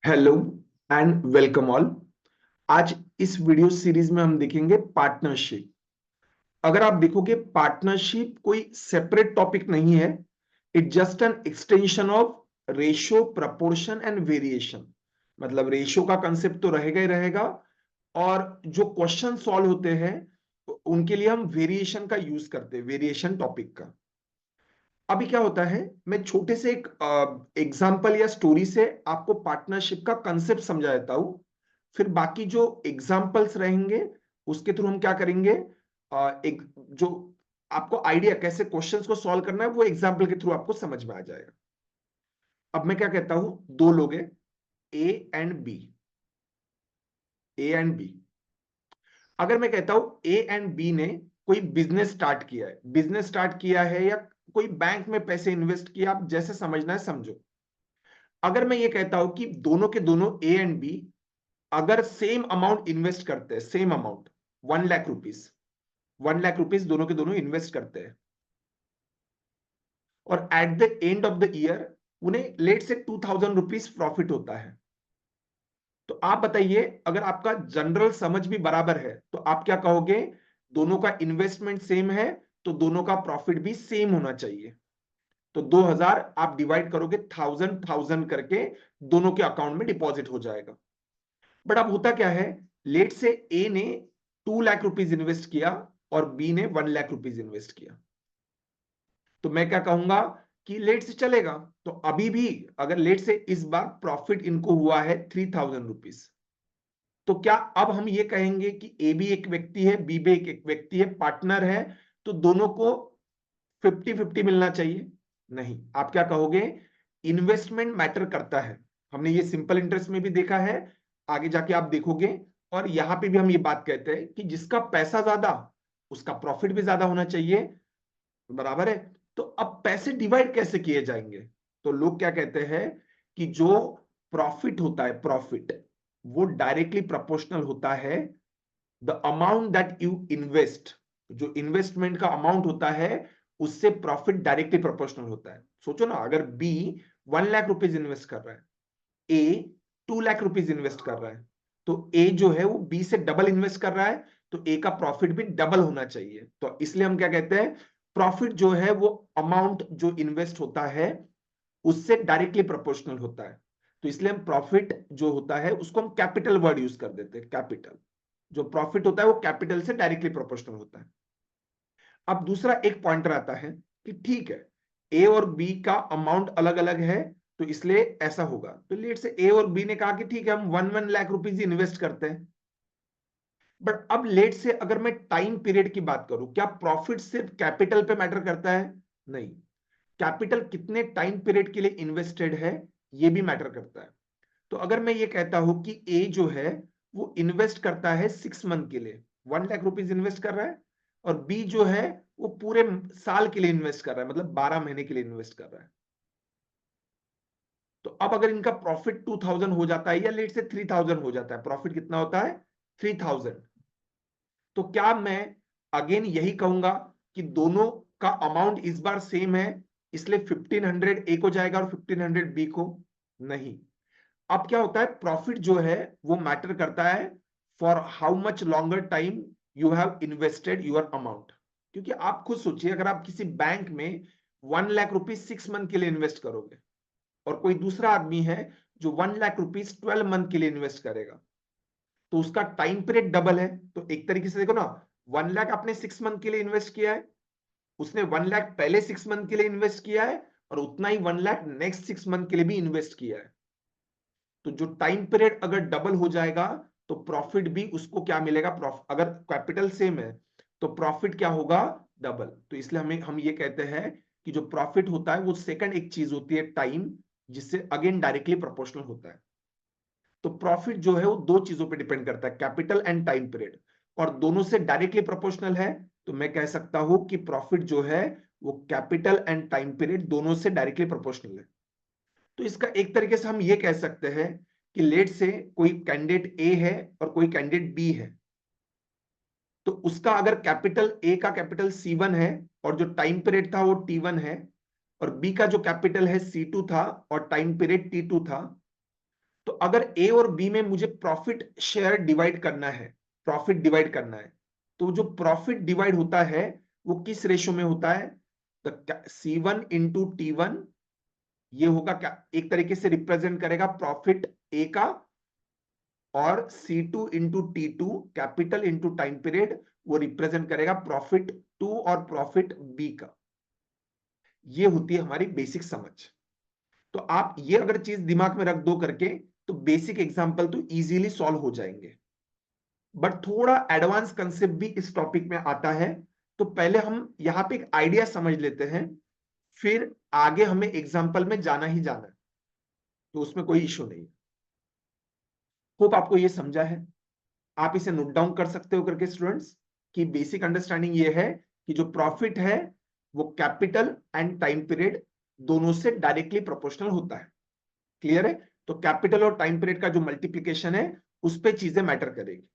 Hello and welcome all. आज इस video series में हम देखेंगे पार्टनरशिप। अगर आप देखोगे पार्टनरशिप कोई सेपरेट टॉपिक नहीं है, it just an extension of ratio, proportion and variation. मतलब रेशियो का कंसेप्ट तो रहेगा ही रहेगा, और जो क्वेश्चन सॉल्व होते हैं उनके लिए हम वेरिएशन का यूज करते हैं, वेरिएशन टॉपिक का। अभी क्या होता है, मैं छोटे से एक एग्जाम्पल या स्टोरी से आपको पार्टनरशिप का कंसेप्ट समझा देता हूं। फिर बाकी जो एग्जाम्पल्स रहेंगे उसके थ्रू हम क्या करेंगे, एक जो आपको आइडिया कैसे क्वेश्चंस को सॉल्व करना है वो एग्जाम्पल के थ्रू आपको समझ में आ जाएगा। अब मैं क्या कहता हूं, दो लोग हैं, A and B. A and B, अगर मैं कहता हूं ए एंड बी ने कोई बिजनेस स्टार्ट किया है, बिजनेस स्टार्ट किया है या कोई बैंक में पैसे इन्वेस्ट किया, आप जैसे समझना है समझो। अगर मैं ये कहता हूं कि दोनों के दोनों ए एंड बी अगर सेम अमाउंट इन्वेस्ट करते हैं, same amount 1 lakh rupees, 1 lakh rupees दोनों के दोनों इन्वेस्ट करते हैं, और at the end of the year उन्हें लेट से 2,000 रुपीज प्रॉफिट होता है। तो आप बताइए, अगर आपका जनरल समझ भी बराबर है तो आप क्या कहोगे, दोनों का इन्वेस्टमेंट सेम है तो दोनों का प्रॉफिट भी सेम होना चाहिए। तो 2,000 आप डिवाइड करोगे 1,000 करके, दोनों के अकाउंट में डिपॉजिट हो जाएगा। बट अब होता क्या है, लेट से ए ने 2 लाख रुपीज इन्वेस्ट किया और बी ने 1 लाख रुपीज इन्वेस्ट किया। तो मैं क्या कहूंगा कि लेट से चलेगा। तो अभी भी अगर लेट से इस बार प्रॉफिट इनको हुआ है 3,000 रुपीज, तो क्या अब हम ये कहेंगे कि ए भी एक व्यक्ति है, बी भी एक व्यक्ति है, पार्टनर है, तो दोनों को 50-50 मिलना चाहिए? नहीं, आप क्या कहोगे, इन्वेस्टमेंट मैटर करता है। हमने ये सिंपल इंटरेस्ट में भी देखा है, आगे जाके आप देखोगे। और यहां पे भी हम ये बात कहते हैं कि जिसका पैसा ज्यादा उसका प्रॉफिट भी ज्यादा होना चाहिए, बराबर है। तो अब पैसे डिवाइड कैसे किए जाएंगे? तो लोग क्या कहते हैं कि जो प्रॉफिट होता है, प्रॉफिट वो डायरेक्टली प्रोपोर्शनल होता है the amount that you invest. जो इन्वेस्टमेंट का अमाउंट होता है उससे प्रॉफिट डायरेक्टली प्रोपोर्शनल होता है। सोचो ना, अगर बी 1 लाख रुपीज इन्वेस्ट कर रहा है, ए 2 लाख रुपीज इन्वेस्ट कर रहा है, तो ए जो है वो बी से डबल इन्वेस्ट कर रहा है, तो ए का प्रॉफिट भी डबल होना चाहिए। तो इसलिए हम क्या कहते हैं, प्रॉफिट जो है वो अमाउंट जो इन्वेस्ट होता है उससे डायरेक्टली प्रोपोर्शनल होता है। तो इसलिए हम प्रॉफिट जो होता है उसको हम कैपिटल वर्ड यूज कर देते हैं, कैपिटल। जो प्रॉफिट होता है वो कैपिटल से डायरेक्टली प्रोपोर्शनल होता है। अब दूसरा एक पॉइंटर आता है कि ठीक है, ए और बी का अमाउंट अलग अलग है तो इसलिए ऐसा होगा। तो लेट से ए और बी ने कहा कि ठीक है, हम 1 लाख रुपीज इन्वेस्ट करते हैं। बट अब लेट से अगर मैं टाइम पीरियड की बात करूं, क्या प्रॉफिट सिर्फ कैपिटल पे मैटर करता है? नहीं, कैपिटल कितने टाइम पीरियड के लिए इन्वेस्टेड है ये भी मैटर करता है। तो अगर मैं ये कहता हूं कि ए जो है वो इन्वेस्ट करता है 6 मंथ के लिए, 1 लाख रुपीज इन्वेस्ट कर रहा है, और बी जो है वो पूरे साल के लिए इन्वेस्ट कर रहा है, मतलब 12 महीने के लिए इन्वेस्ट कर रहा है। तो अब अगर इनका प्रॉफिट 2,000 हो जाता है या लेट से 3,000 हो जाता है, प्रॉफिट कितना होता है 3,000, तो क्या मैं अगेन यही कहूंगा कि दोनों का अमाउंट इस बार सेम है इसलिए 1,500 ए को जाएगा और 1,500 बी को? नहीं। अब क्या होता है, प्रॉफिट जो है वो मैटर करता है for how much longer time you have invested your amount. क्योंकि आप खुद सोचिए, अगर आप किसी बैंक में 1 लाख रुपीज 6 मंथ के लिए इन्वेस्ट करोगे और कोई दूसरा आदमी है जो 1 लाख रुपीज 12 मंथ के लिए इन्वेस्ट करेगा, तो उसका टाइम पीरियड डबल है। तो एक तरीके से देखो ना, 1 लाख आपने 6 मंथ के लिए इन्वेस्ट किया है, उसने 1 लाख पहले 6 मंथ के लिए इन्वेस्ट किया है, और उतना ही 1 लाख नेक्स्ट 6 मंथ के लिए भी इन्वेस्ट किया है। तो जो टाइम पीरियड अगर डबल हो जाएगा तो प्रॉफिट भी उसको क्या मिलेगा, अगर कैपिटल सेम है तो प्रॉफिट क्या होगा, डबल। तो इसलिए हम ये कहते हैं कि जो प्रॉफिट होता है वो सेकंड एक चीज होती है, टाइम, जिससे अगेन डायरेक्टली प्रोपोर्शनल होता है। तो प्रॉफिट जो है वो दो चीजों पे डिपेंड करता है, कैपिटल एंड टाइम पीरियड, और दोनों से डायरेक्टली प्रोपोर्शनल है। तो मैं कह सकता हूं कि प्रॉफिट जो है वो कैपिटल एंड टाइम पीरियड दोनों से डायरेक्टली प्रोपोर्शनल है। तो इसका एक तरीके से हम ये कह सकते हैं कि लेट से कोई कैंडिडेट ए है और कोई कैंडिडेट बी है, तो उसका अगर कैपिटल ए का कैपिटल C1 है और जो टाइम पीरियड था वो T1 है, और बी का जो कैपिटल है C2 था और टाइम पीरियड T2 था, तो अगर ए और बी में मुझे प्रॉफिट शेयर डिवाइड करना है, प्रॉफिट डिवाइड करना है, तो जो प्रॉफिट डिवाइड होता है वो किस रेशो में होता है? C1 इंटू T1, ये होगा क्या, एक तरीके से रिप्रेजेंट करेगा प्रॉफिट ए का, और C2 into T2 capital into time period, वो रिप्रेजेंट करेगा प्रॉफिट 2 और प्रॉफिट बी का। ये होती है हमारी बेसिक समझ। तो आप ये अगर चीज दिमाग में रख दो करके, तो बेसिक एग्जांपल तो इजीली सॉल्व हो जाएंगे। बट थोड़ा एडवांस कंसेप्ट भी इस टॉपिक में आता है, तो पहले हम यहां पे एक आइडिया समझ लेते हैं, फिर आगे हमें एग्जांपल में जाना ही जाना है, तो उसमें कोई इश्यू नहीं। होप आपको ये समझा है। आप इसे नोट डाउन कर सकते हो करके स्टूडेंट्स, कि बेसिक अंडरस्टैंडिंग ये है कि जो प्रॉफिट है वो कैपिटल एंड टाइम पीरियड दोनों से डायरेक्टली प्रोपोर्शनल होता है। क्लियर है? तो कैपिटल और टाइम पीरियड का जो मल्टीप्लीकेशन है उस पे चीजें मैटर करेगी।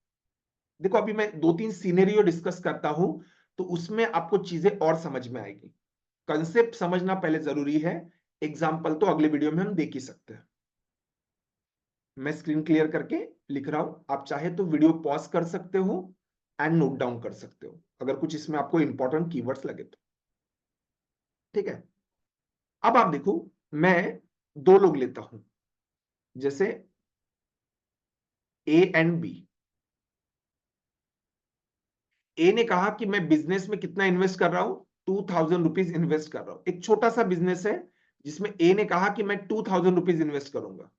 देखो अभी मैं 2-3 सीनेरियो डिस्कस करता हूं, तो उसमें आपको चीजें और समझ में आएगी। कंसेप्ट समझना पहले जरूरी है, एग्जाम्पल तो अगले वीडियो में हम देख ही सकते हैं। मैं स्क्रीन क्लियर करके लिख रहा हूं, आप चाहे तो वीडियो पॉज कर सकते हो एंड नोट डाउन कर सकते हो अगर कुछ इसमें आपको इंपॉर्टेंट कीवर्ड्स लगे तो। ठीक है, अब आप देखो, मैं दो लोग लेता हूं, जैसे ए एंड बी। ए ने कहा कि मैं बिजनेस में कितना इन्वेस्ट कर रहा हूं, 2000 रुपीज इन्वेस्ट कर रहा हूं। एक छोटा सा बिजनेस है जिसमें ए ने कहा कि मैं 2000 रुपीज इन्वेस्ट करूंगा।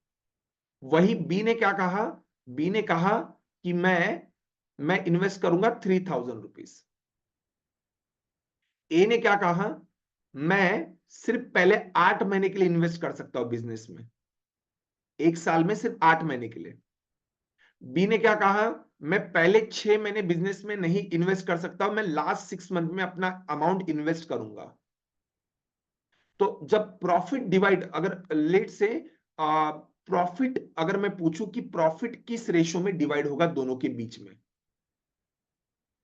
वही बी ने क्या कहा, बी ने कहा कि मैं इन्वेस्ट करूंगा 3000 रुपीज। ए ने क्या कहा, मैं सिर्फ पहले 8 महीने के लिए इन्वेस्ट कर सकता हूं बिजनेस में, एक साल में सिर्फ 8 महीने के लिए। बी ने क्या कहा, मैं पहले 6 महीने बिजनेस में नहीं इन्वेस्ट कर सकता, मैं लास्ट 6 मंथ में अपना अमाउंट इन्वेस्ट करूंगा। तो जब प्रॉफिट डिवाइड, अगर लेट से प्रॉफिट, अगर मैं पूछूं कि प्रॉफिट किस रेशो में डिवाइड होगा दोनों के बीच में,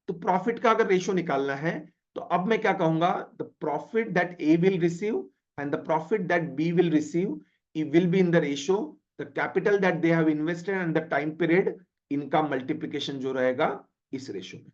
तो प्रॉफिट का अगर रेशो निकालना है, तो अब मैं क्या कहूंगा, the profit that A will receive and the profit that B will receive will be in the ratio the capital that they have invested and the time period, इनका मल्टीप्लीकेशन जो रहेगा इस रेशो में।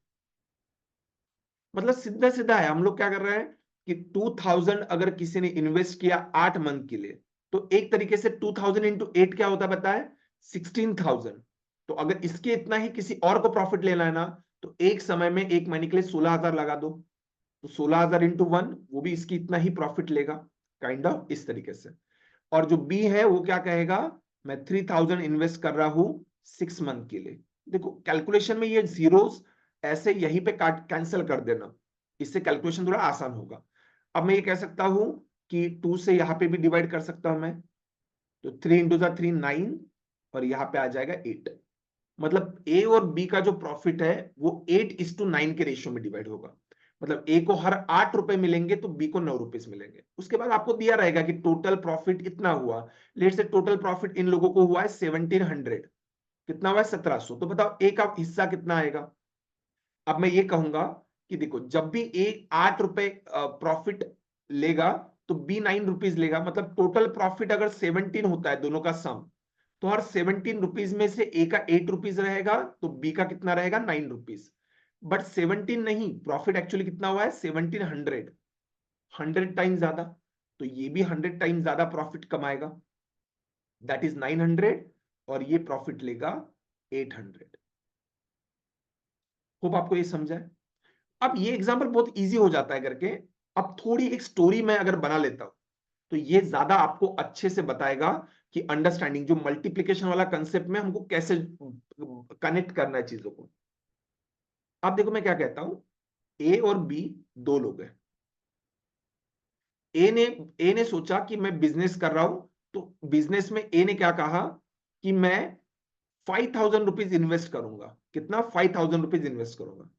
मतलब सीधा सीधा है, हम लोग क्या कर रहे हैं कि 2000 अगर किसी ने इन्वेस्ट किया 8 मंथ के लिए, तो एक तरीके से 2000 इंटू 8 क्या होता है पता है, 16,000। तो अगर इसके इतना ही किसी और को प्रॉफिट लेना है ना, तो एक समय में एक महीने के लिए 16,000 लगा दो, तो 16,000 इंटू 1, वो भी इसकी इतना ही प्रॉफिट लेगा, काइंड ऑफ इस तरीके से। और जो बी है वो क्या कहेगा, मैं 3000 इन्वेस्ट कर रहा हूं 6 मंथ के लिए। देखो कैलकुलेशन में ये जीरोस ऐसे यहीं पे काट कैंसिल कर देना, इससे कैलकुलेशन थोड़ा आसान होगा। अब मैं ये कह सकता हूं कि 2 से यहां पे भी डिवाइड कर सकता हूं मैं, तो 3 इंटू 3 9, और यहां पे आ जाएगा 8। मतलब ए और बी का जो प्रॉफिट है वो 8:9 के रेशियो में डिवाइड होगा। मतलब ए को हर 8 रुपए मिलेंगे तो बी को 9 रुपए मिलेंगे। उसके बाद आपको दिया रहेगा कि टोटल प्रॉफिट इतना हुआ, लेट से टोटल प्रॉफिट इन लोगों को हुआ है 1700, कितना हुआ है 1700, तो बताओ ए का हिस्सा कितना आएगा। अब मैं ये कहूंगा कि देखो जब भी ए 8 रुपए प्रॉफिट लेगा तो बी 9 रुपीज लेगा, मतलब टोटल प्रॉफिट अगर 17 होता है दोनों का सम, तो हर 17 रुपीज में से ए का 8 रुपीज रहेगा, तो बी का कितना रहेगा 9 रुपीज। बट 17 नहीं, प्रॉफिट एक्चुअली कितना हुआ है 1700, 100 टाइम ज्यादा, तो ये भी 100 टाइम ज्यादा प्रॉफिट कमाएगा, दैट इज 900, और ये प्रॉफिट लेगा 800। होप आपको ये समझा है। अब ये एग्जांपल बहुत इजी हो जाता है करके, अब थोड़ी एक स्टोरी मैं अगर बना लेता हूं, तो ये ज्यादा आपको अच्छे से बताएगा कि अंडरस्टैंडिंग जो मल्टीप्लिकेशन वाला कंसेप्ट में हमको कैसे कनेक्ट करना है चीजों को। अब देखो मैं क्या कहता हूं, ए और बी दो लोग हैं। ए ने सोचा कि मैं बिजनेस कर रहा हूं, तो बिजनेस में ए ने क्या कहा कि मैं 5,000 रुपीज इन्वेस्ट करूंगा। कितना, 5,000 रुपीज इन्वेस्ट करूंगा।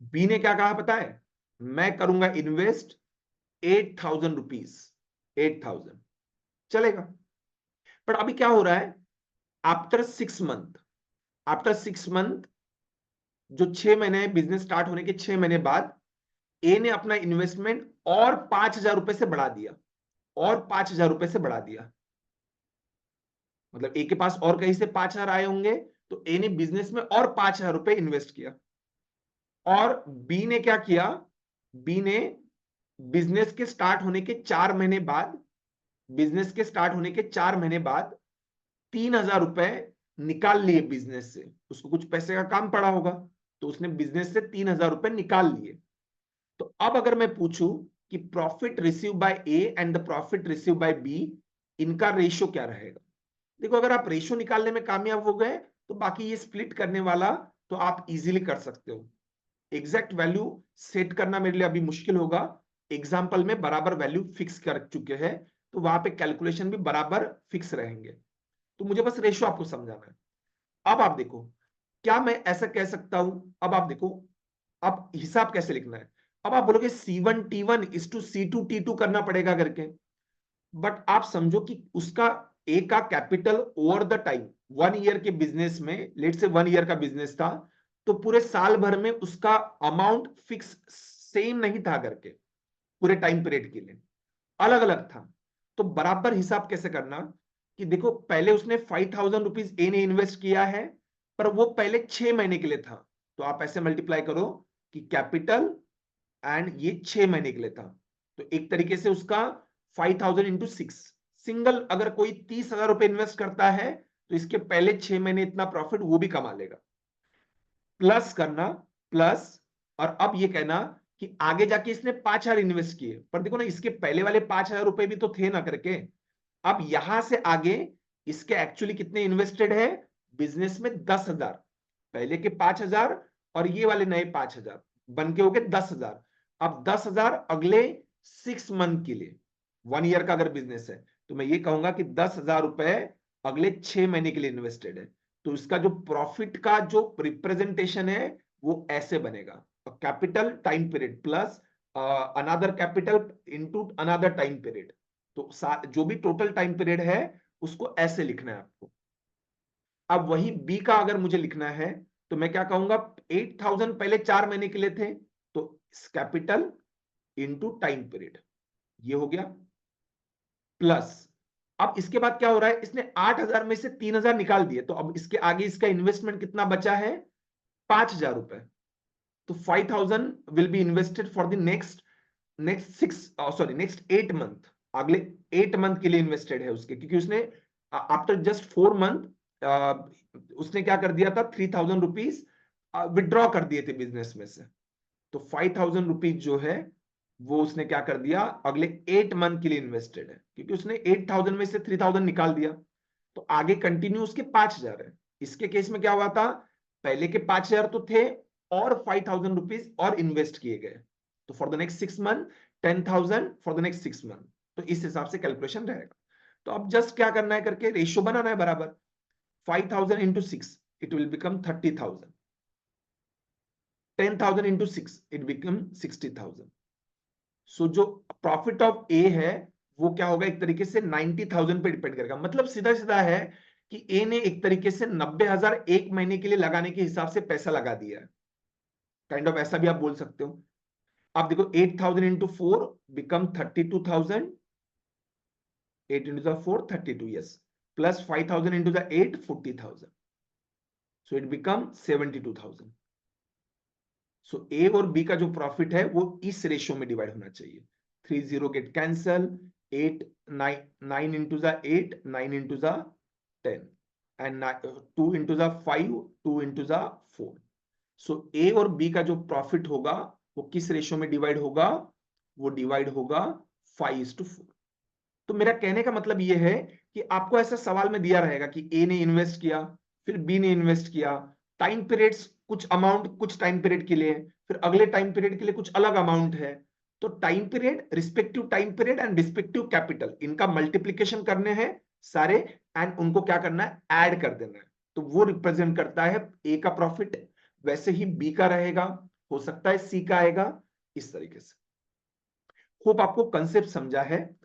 बी ने क्या कहा पता है, मैं करूंगा इन्वेस्ट 8,000 रुपीज, 8,000 चलेगा। पर अभी क्या हो रहा है, आफ्टर 6 मंथ, आफ्टर 6 मंथ, जो 6 महीने बिजनेस स्टार्ट होने के 6 महीने बाद, ए ने अपना इन्वेस्टमेंट और 5,000 रुपए से बढ़ा दिया, और 5,000 रुपए से बढ़ा दिया। मतलब ए के पास और कहीं से 5,000 आए होंगे, तो ए ने बिजनेस में और 5,000 रुपए इन्वेस्ट किया। और बी ने क्या किया, बी ने बिजनेस के स्टार्ट होने के 4 महीने बाद, बिजनेस के स्टार्ट होने के 4 महीने बाद 3,000 रुपए निकाल लिए बिजनेस से। उसको कुछ पैसे का काम पड़ा होगा, तो उसने बिजनेस से 3,000 रुपए निकाल लिए। तो अब अगर मैं पूछूं कि profit receive by A and the profit receive by B, इनका रेशियो क्या रहेगा? देखो, अगर आप रेशियो निकालने में कामयाब हो गए तो बाकी ये स्प्लिट करने वाला तो आप इजीली कर सकते हो। एग्जैक्ट वैल्यू सेट करना मेरे लिए अभी मुश्किल होगा, एग्जाम्पल में बराबर वैल्यू फिक्स कर चुके हैं, तो वहां पे कैलकुलेशन भी बराबर फिक्स रहेंगे। तो मुझे बस रेशियो आपको समझाना है। अब आप देखो, क्या मैं ऐसा कह सकता हूं, अब आप देखो, अब हिसाब कैसे लिखना है। अब आप बोलोगे C1T1:C2T2 करना पड़ेगा करके, बट आप समझो कि उसका ए का capital over the time 1 year के बिजनेस में, लेट से 1 ईयर का बिजनेस था, तो पूरे साल भर में उसका अमाउंट फिक्स सेम नहीं था करके, पूरे टाइम पीरियड के लिए अलग अलग था। तो बराबर हिसाब कैसे करना कि देखो, पहले उसने 5,000 रुपीज ए ने इन्वेस्ट किया है, पर वो पहले 6 महीने के लिए था, तो आप ऐसे मल्टीप्लाई करो कि कैपिटल एंड ये 6 महीने के लिए था, तो एक तरीके से उसका 5,000 × 6, सिंगल अगर कोई 30,000 रुपए इन्वेस्ट करता है तो इसके पहले 6 महीने इतना प्रॉफिट वो भी कमा लेगा। प्लस करना, प्लस, और अब ये कहना कि आगे जाके इसने 5,000 इन्वेस्ट किए, पर देखो ना, इसके पहले वाले 5,000 रुपए भी तो थे ना करके। अब यहां से आगे इसके एक्चुअली कितने इन्वेस्टेड है बिजनेस में? 10,000, पहले के 5,000 और ये वाले नए 5,000 बन के हो गए 10,000। अब 10,000 अगले 6 मंथ के लिए, 1 ईयर का अगर बिजनेस है, तो मैं ये कहूंगा कि 10,000 रुपए अगले 6 महीने के लिए इन्वेस्टेड है। तो इसका जो प्रॉफिट का जो रिप्रेजेंटेशन है वो ऐसे बनेगा, capital time period plus another capital into another time period. तो जो भी टोटल टाइम पीरियड है उसको ऐसे लिखना है आपको। अब वही बी का अगर मुझे लिखना है तो मैं क्या कहूंगा, 8,000 पहले 4 महीने के लिए थे, तो कैपिटल इंटू टाइम पीरियड, ये हो गया। प्लस अब इसके बाद क्या हो रहा है, इसने 8,000 में से 3,000 निकाल दिए, तो अब इसके आगे इसका इन्वेस्टमेंट कितना बचा है? 5,000 रुपए। तो 5,000 will be invested for the next 8 month, अगले 8 मंथ के लिए इन्वेस्टेड है उसके, क्योंकि उसने आफ्टर जस्ट 4 मंथ उसने क्या कर दिया था, 3,000 रुपीज विड्रॉ कर दिए थे बिजनेस में से। तो 5,000 रुपीज जो है वो उसने क्या कर दिया, अगले 8 मंथ के लिए इन्वेस्टेड है, क्योंकि उसने 8,000 में से 3,000 निकाल दिया। तो आगे कंटिन्यू उसके 5,000 है। इसके केस में क्या हुआ था, पहले के 5,000 तो थे और 5,000 रुपीज और इन्वेस्ट किए गए, तो for the next 6 month 10,000 for the next 6 month. तो इस हिसाब से कैलकुलेशन रहेगा। तो अब जस्ट क्या करना है करके, रेशियो बनाना है बराबर, 5,000 × 6 it will become 30,000, 10,000 × 6 it become 60,000। सो जो प्रॉफिट ऑफ ए है वो क्या होगा, एक तरीके से 90,000 पे डिपेंड करेगा। मतलब सीधा सीधा है कि ए ने एक तरीके से 90,000 एक महीने के लिए लगाने के हिसाब से पैसा लगा दिया है, काइंड ऑफ ऐसा भी आप बोल सकते हो। आप देखो 8,000 × 4 become 32,000, 8 × 4 32, yes, plus 5,000 × 8 40,000, so it become 72,000। सो ए और बी का जो प्रॉफिट है वो इस रेशियो में डिवाइड होना चाहिए। 3 0 get cancel, 8 9 into the 8 9 into the 10 and 2 into the 5 2 into the 4। सो ए और बी का जो प्रॉफिट होगा वो किस रेशियो में डिवाइड होगा, वो डिवाइड होगा 5:4। तो मेरा कहने का मतलब ये है कि आपको ऐसा सवाल में दिया रहेगा कि ए ने इन्वेस्ट किया, फिर बी ने इन्वेस्ट किया, टाइम पीरियड्स कुछ अमाउंट कुछ टाइम पीरियड के लिए, फिर अगले टाइम पीरियड के लिए कुछ अलग अमाउंट है। तो time period, respective time period and respective capital, इनका मल्टीप्लीकेशन करने हैं सारे, एंड उनको क्या करना है, ऐड कर देना है। तो वो रिप्रेजेंट करता है ए का प्रॉफिट, वैसे ही बी का रहेगा, हो सकता है सी का आएगा, इस तरीके से। होप आपको कंसेप्ट समझा है।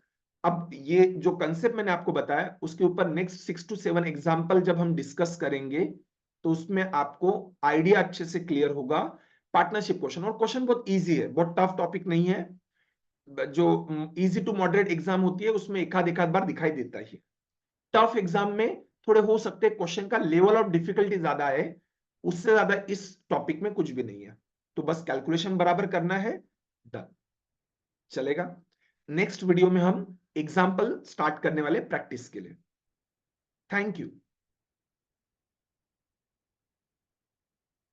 अब ये जो कंसेप्ट मैंने आपको बताया उसके ऊपर नेक्स्ट 6 to 7 एग्जाम्पल जब हम डिस्कस करेंगे तो उसमें आपको आइडिया अच्छे से क्लियर होगा। पार्टनरशिप क्वेश्चन, और क्वेश्चन बहुत इजी है, बहुत टफ टॉपिक नहीं है। जो इजी टू मॉडरेट एग्जाम होती है उसमें एक आध बार दिखाई देता ही। टफ एग्जाम में थोड़े हो सकते हैं क्वेश्चन का लेवल ऑफ डिफिकल्टी ज्यादा है, उससे ज्यादा इस टॉपिक में कुछ भी नहीं है। तो बस कैलकुलेशन बराबर करना है, डन, चलेगा। नेक्स्ट वीडियो में हम एग्जाम्पल स्टार्ट करने वाले प्रैक्टिस के लिए। Thank you.